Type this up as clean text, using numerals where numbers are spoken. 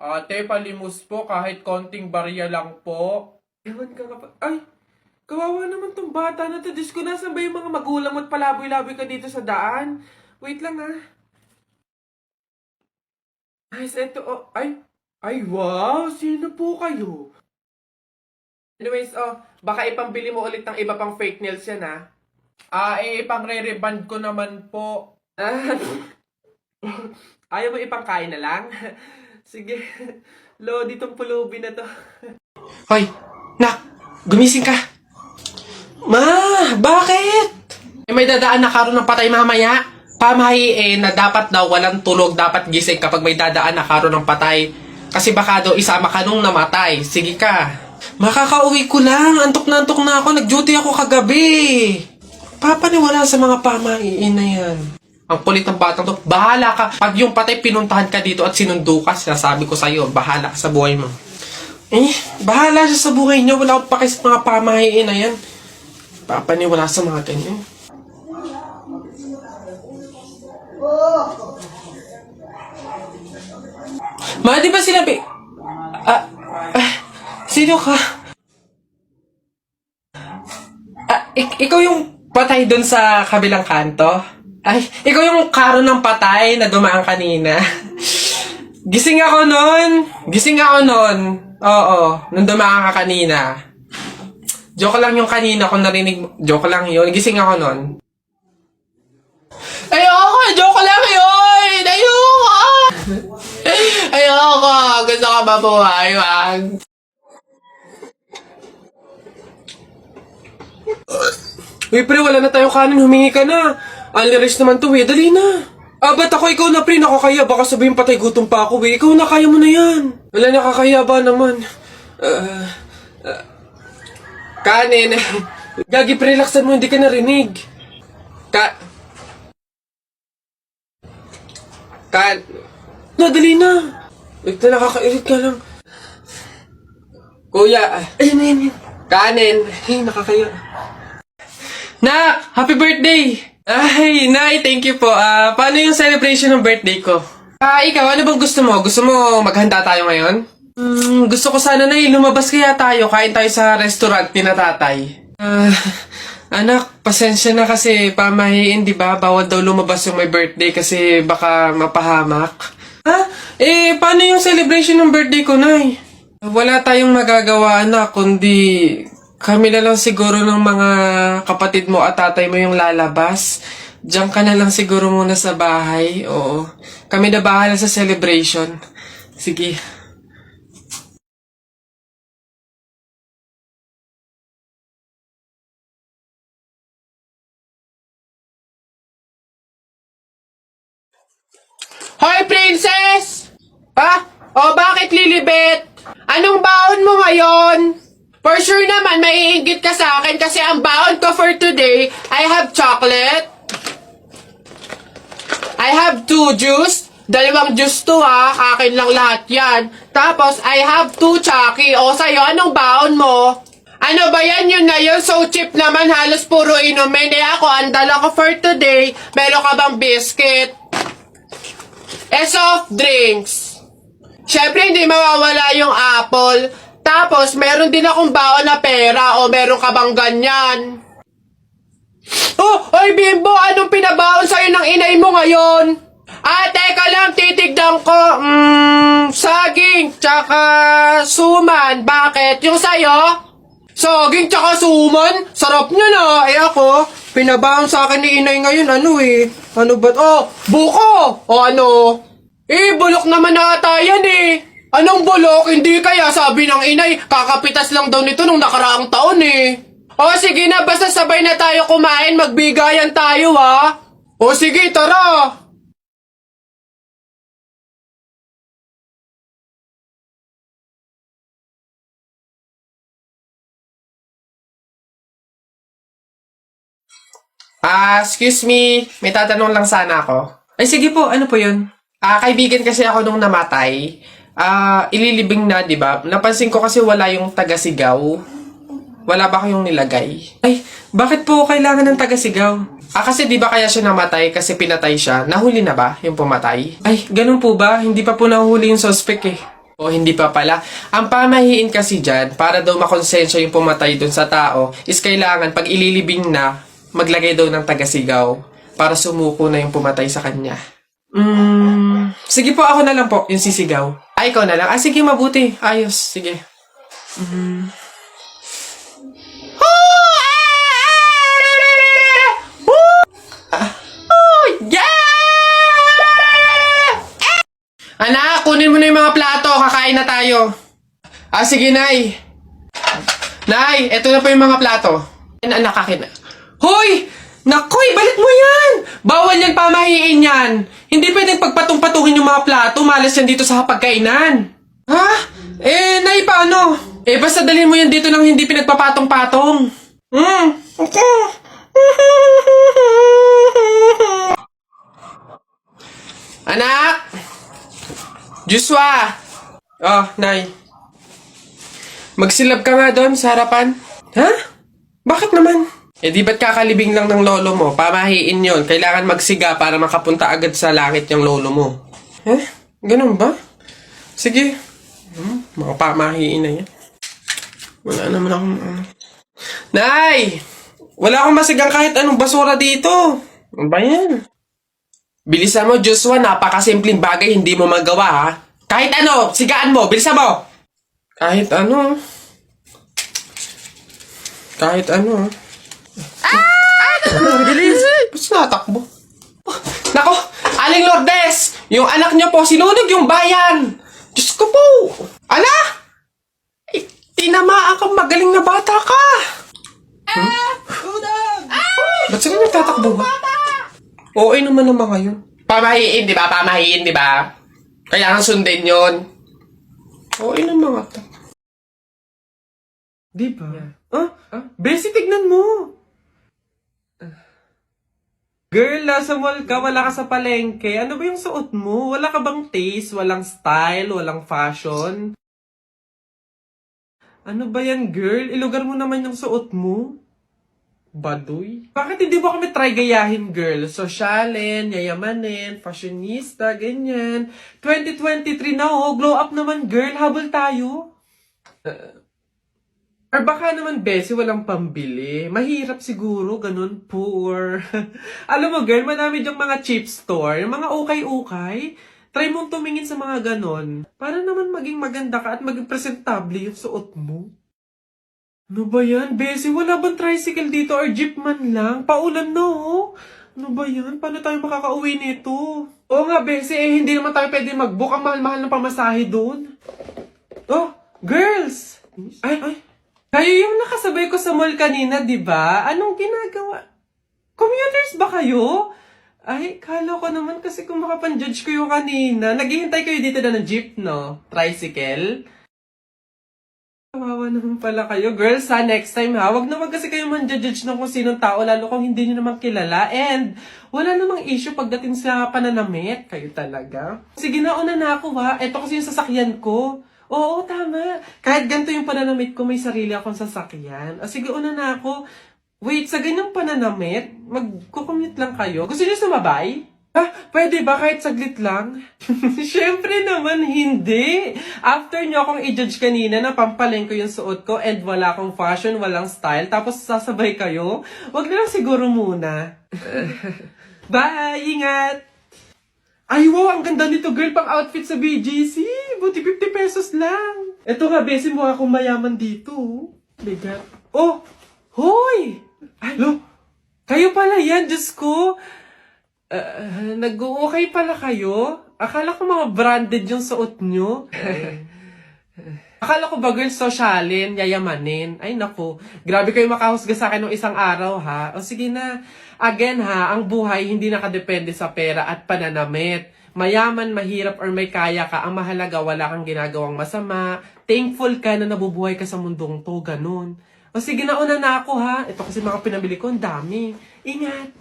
Ate, palimos po kahit konting barya lang po. Ewan ka nga pa. Ay, kawawa naman tong bata na to. Diyos ko, nasan ba yung mga magulang mo at palaboy-laboy ka dito sa daan? Wait lang ah. Ay, eto, oh, ay, wow, sino po kayo? Anyways, baka ipambili mo ulit ng iba pang fake nails yan ah. Ipang re-reband ko naman po. Ayaw mo ipangkain na lang? Sige. Lodi tong pulubi na to. Hoy, nak, gumising ka. Ma, bakit? May dadaan na karon ng patay mamaya. Pamahiin na dapat daw walang tulog, dapat gising kapag may dadaan na karon ng patay. Kasi baka daw isama ka nung namatay. Sige ka. Makakauwi ko lang. Antok na ako. Nag-duty ako kagabi. Papaniwala sa mga pamahiin na yan. Ang kulit ng batang to. Bahala ka. Pag yung patay pinuntahan ka dito at sinundo ka, sinasabi ko sa'yo, bahala ka sa buhay mo. Bahala siya sa buhay niyo. Wala akong paki sa mga pamahiin na yan. Papaniwala sa mga ganyan. Ma, di ba sinabi? Sino ka? Ikaw yung patay dun sa kabilang kanto? Ay, ikaw yung karon ng patay na dumaan kanina. Gising ako nun. Oo, nung dumaan ka kanina. Joke lang yung kanina kung narinig mo. Joke lang yun. Gising ako nun. Ayoko! Joke lang yun! Ayoko! Gusto ka mabuhay, wag. Uy, pre, wala na tayong kanin. Humingi ka na. Aliris naman to, eh. Dali na. Ba't ako? Ikaw na, pre. Nakakaya. Baka sabihin patay gutom pa ako, eh. Ikaw na, kaya mo na yan. Wala, nakakaya ba naman? Kanin. Gagi, pre, relaxan mo. Hindi ka narinig. Dali na. Wait na, nakakairit ka lang. Kuya. Ayun. Kanin. Ay, nakakaya. Nak! Happy birthday! Ay, Nay, thank you po. Paano yung celebration ng birthday ko? Ikaw, ano bang gusto mo? Gusto mo maghanda tayo ngayon? Gusto ko sana, Nay, lumabas kaya tayo. Kain tayo sa restaurant ni na tatay. Anak, pasensya na kasi pamahiin, di ba? Bawal daw lumabas yung may birthday kasi baka mapahamak. Paano yung celebration ng birthday ko, Nay? Wala tayong magagawa, anak, kundi kami na lang siguro ng mga kapatid mo at tatay mo yung lalabas. Diyan ka na lang siguro muna sa bahay. Oo. Kami na bahala sa celebration. Sige. Hoy, princess! Bakit Lilibet? Anong baon mo ngayon? For sure naman, maiinggit ka sa akin kasi ang baon ko for today, I have chocolate. I have 2 juice. 2 juice to ha. Akin lang lahat yan. Tapos, I have 2 Chucky. O, sa'yo, anong baon mo? Ano ba yan yun ngayon? So cheap naman, halos puro inumin. Ako, ang dala ko for today, meron ka bang biscuit? Soft drinks. Siyempre, hindi mawawala yung apple. Tapos, meron din akong baon na pera o meron ka bang ganyan? Oy Bimbo, anong pinabaon sa'yo ng inay mo ngayon? Teka lang, titigdan ko. Saging, tsaka suman. Bakit? Yung sa'yo? Saging, tsaka suman? Sarap nyo na. Ako, pinabaon sa akin ni inay ngayon, Ano ba? Buko! O ano? Bulok naman ata yan Anong bulok? Hindi kaya sabi ng inay, kakapitas lang daw nito nung nakaraang taon sige na, basta sabay na tayo kumain, magbigayan tayo sige, tara! Excuse me, may tatanong lang sana ako. Ay, sige po, ano po yun? Kaibigan kasi ako nung namatay. Ililibing na, di ba? Napansin ko kasi wala yung taga-sigaw. Wala ba kayong nilagay? Ay, bakit po kailangan ng taga-sigaw? Kasi di ba kaya siya namatay kasi pinatay siya? Nahuli na ba yung pumatay? Ay, ganun po ba? Hindi pa po nahuli yung suspect O hindi pa pala. Ang pamahiin kasi dyan, para daw makonsensya yung pumatay dun sa tao, is kailangan pag ililibing na, maglagay daw ng tagasigaw para sumuko na yung pumatay sa kanya. Sige po, ako na lang po, yung sisigaw. Ay, ikaw na lang. Ah, sige, mabuti. Ayos, sige. Anak, kunin mo na yung mga plato. Kakain na tayo. Ah, sige, Nay. Nay, eto na po yung mga plato. Anak, akin na. Hoy! Nakoy, balik mo yan! Bawal yan pamahiin yan. Hindi pwedeng pagpatong-patungin yung mga plato. Malas yan dito sa pagkainan. Ha? Nay, paano? Basta dalhin mo yan dito nang hindi pinagpapatong-patong. Anak! Joshua! Oh, Nay. Magsilab ka nga doon sa harapan. Ha? Bakit naman? Di ba't kakalibing lang ng lolo mo? Pamahiin yon. Kailangan magsiga para makapunta agad sa langit yung lolo mo. Ganun ba? Sige. Mga pamahiin na yan. Wala naman akong... Nay! Wala akong masigang kahit anong basura dito. Ano ba yan? Bilisan mo, Joshua. Napakasimpleng bagay, hindi mo magawa, ha? Kahit ano, sigaan mo. Bilisan mo. Kahit ano. Kahit ano, bilis. Ba't natakbo? Nako, Aling Lourdes! Yung anak niyo po, sinunog yung bayan! Diyos ko po! Ala! Tinamaan kang magaling na bata ka! Ba't sila nagtatakbo ba? Oo naman ang mga yun. Pamahiin, di ba? Pamahiin, di ba? Kailangan sundin yun. Oo naman mga to. Di ba? Bessie, tignan mo! Girl, nasa mall ka, wala ka sa palengke. Ano ba yung suot mo? Wala ka bang taste? Walang style? Walang fashion? Ano ba yan, girl? Ilugar mo naman yung suot mo. Baduy? Bakit hindi mo kami try gayahin, girl? Sosyalin, yayamanin, fashionista, ganyan. 2023 na, glow up naman, girl. Habol tayo. Or baka naman, Bessie, walang pambili. Mahirap siguro, ganun, poor. Alam mo, girl, madami diyang mga cheap store, yung mga ukay-ukay. Try mong tumingin sa mga ganun. Para naman maging maganda ka at maging presentable yung suot mo. Ano ba yan, Bessie? Wala bang tricycle dito or jeep man lang? Paulan na, oh. Ano ba yan? Paano tayo makakauwi nito? Oo nga, Bessie, hindi naman tayo pwede mag-book. Ang mahal-mahal ng pamasahe doon. Oh, girls! Ay. Kayo yung nakasabay ko sa mall kanina, di ba? Anong ginagawa? Commuters ba kayo? Ay, kala ko naman kasi kung makapan-judge ko yung kanina. Naghihintay kayo dito na ng jeep, no? Tricycle? Kawawa naman pala kayo. Girls, ha? Next time, ha? Wag naman kasi kayo man-judge ng kung sinong tao, lalo kung hindi nyo naman kilala. And, wala namang issue pagdating sa pananamit. Kayo talaga. Sige na, una na ako, ha? Ito kasi yung sasakyan ko. Oo, tama. Kahit ganito yung pananamit ko, may sarili akong sasakyan. O sige, una na ako. Wait, sa ganyang pananamit, mag-commute lang kayo. Gusto niyo sumabay? Pwede ba kahit saglit lang? Siyempre naman, hindi. After niyo akong i-judge kanina na pampaling ko yung suot ko and wala akong fashion, walang style, tapos sasabay kayo, wag na lang siguro muna. Bye! Ingat! Ay, wow! Ang ganda nito, girl, pang outfit sa BGC. Buti 50 pesos lang. Eto nga, Bessie, mukha akong mayaman dito. Bigat. Oh! Hoy! Hello? Kayo pala yan, Diyos ko. Nag-okay pala kayo? Akala ko mga branded yung suot nyo. Akala ko ba, girl, sosyalin, yayamanin. Ay, naku. Grabe kayo makahusga sa akin ng isang araw, ha? O sige na. Again, ha, ang buhay hindi nakadepende sa pera at pananamit. Mayaman, mahirap, or may kaya ka, ang mahalaga, wala kang ginagawang masama. Thankful ka na nabubuhay ka sa mundong to, ganun. O sige na, una na ako, ha? Ito kasi mga pinabili ko, ang dami. Ingat!